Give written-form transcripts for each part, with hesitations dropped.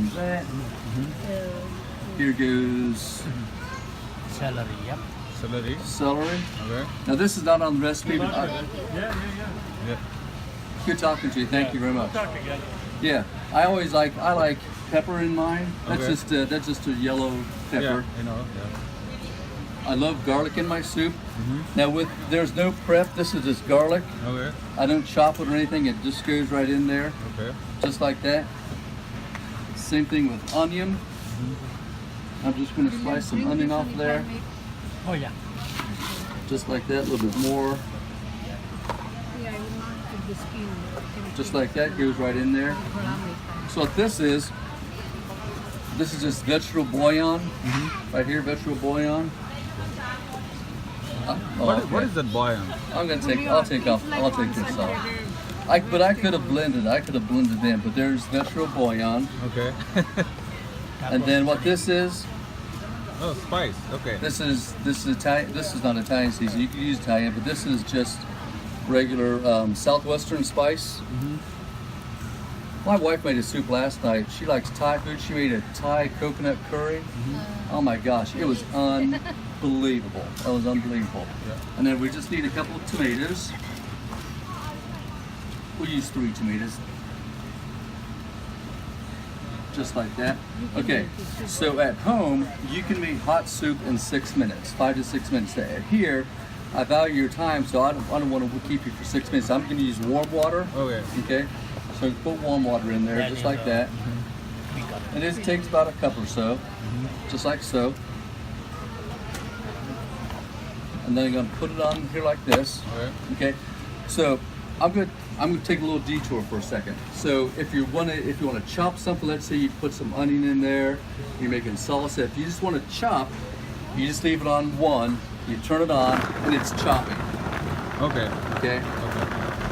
use that. Here goes Celery, yep. celery. Okay. Now this is not on the recipe, but Yeah. good talking to you. Thank you very much. Yeah, I like pepper in mine. That's Okay. that's just a yellow pepper. Yeah, I know. Yeah. I love garlic in my soup. Now there's no prep. This is just garlic. Okay. I don't chop it or anything. It just goes right in there, Okay. just like that. Same thing with onion. I'm just going to slice some onion off there, Oh yeah. just like that. A little bit more, just like that. Goes right in there. So what this is just vegetable bouillon. Right here, vegetable bouillon. What is that bouillon? I'll take this off. But I could have blended in, but there's vegetable bouillon. Okay. And then what this is, Oh, spice. Okay. this is Italian. This is not Italian season. You can use Italian, but this is just regular southwestern spice. My wife made a soup last night. She likes Thai food. She made a Thai coconut curry. Oh my gosh, it was unbelievable. That was unbelievable. Yeah. And then we just need a couple of tomatoes. We'll use 3 tomatoes. Just like that. Okay, so at home, you can make hot soup in 6 minutes, 5 to 6 minutes. Here, I value your time, so I don't want to keep you for 6 minutes. I'm going to use warm water. Okay. Okay, so put warm water in there, just like that. And it takes about a cup or so, just like so. And then I'm going to put it on here like this. Okay, so I'm going to take a little detour for a second. So if you want to chop something, let's say you put some onion in there, you're making salsa. If you just want to chop, you just leave it on 1, you turn it on, and it's chopping. Okay. Okay.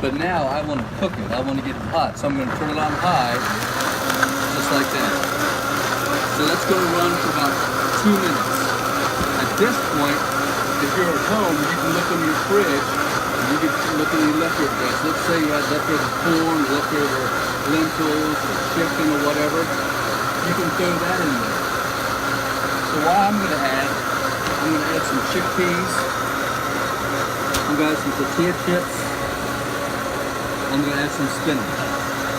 But now I want to cook it. I want to get it hot, so I'm going to turn it on high, just like that. So that's going to run for about 2 minutes. At this point, if you're at home, you can look in your fridge. You can look in your leftovers. Let's say you had leftover corn, leftover lentils, or chicken, or whatever. You can throw that in there. So what I'm going to add some chickpeas. I'm going to add some tortilla chips. I'm going to add some spinach.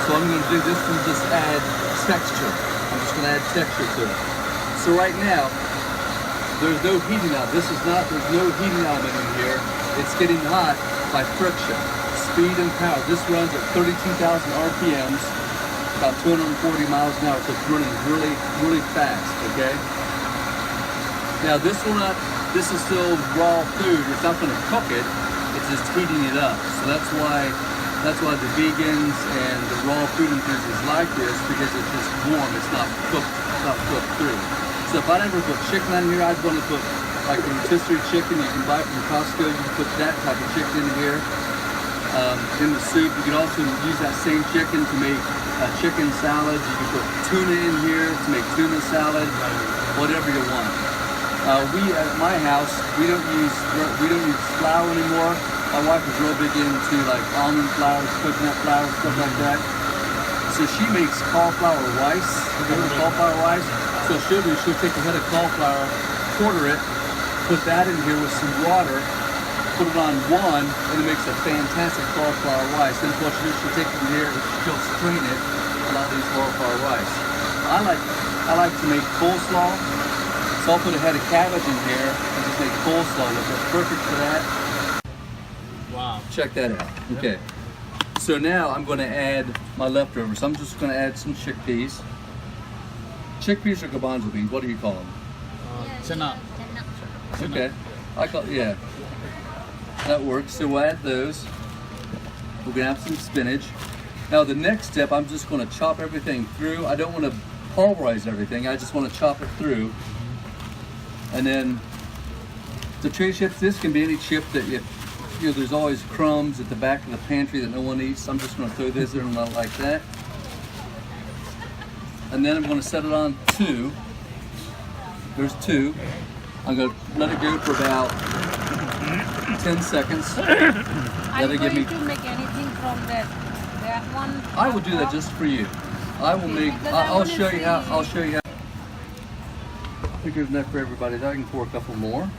So I'm going to do this and just add texture. I'm just going to add texture to it. So right now, there's no heating element. There's no heating element in here. It's getting hot by friction, speed and power. This runs at 32,000 RPMs, about 240 miles an hour, so it's running really, really fast, okay? Now this is still raw food. It's not gonna cook it, it's just heating it up. So that's why the vegans and the raw food enthusiasts like this, because it's just warm, it's not cooked through. So if I ever put chicken on here, I'd want to put like the rotisserie chicken you can buy from Costco. You can put that type of chicken in here in the soup. You can also use that same chicken to make chicken salads. You can put tuna in here to make tuna salad, whatever you want. We at my house we don't use flour anymore. My wife is real big into like almond flour, coconut flour, stuff like that. So she makes cauliflower rice. Cauliflower rice. So she'll take a head of cauliflower, quarter it, put that in here with some water, put it on 1, and it makes a fantastic cauliflower rice. Then what she'll take it in here, she'll strain it, and I'll use cauliflower rice. I like to make coleslaw, so I'll put a head of cabbage in here and just make coleslaw with it. Perfect for that. Wow. Check that out. Okay. So now I'm going to add my leftovers. I'm just going to add some chickpeas. Chickpeas or garbanzo beans? What do you call them? Chana. Okay. Yeah. That works. So we'll add those. We're going to have some spinach. Now the next step, I'm just going to chop everything through. I don't want to pulverize everything. I just want to chop it through. And then the tray chips, this can be any chip that there's always crumbs at the back of the pantry that no one eats. So I'm just going to throw this in like that. And then I'm going to set it on 2. There's 2. I'm going to let it go for about 10 seconds. Are you going to make anything from that one? I will do that just for you. I will make. I'll show you how. I'll show you how. I think there's enough for everybody. I can pour a couple more.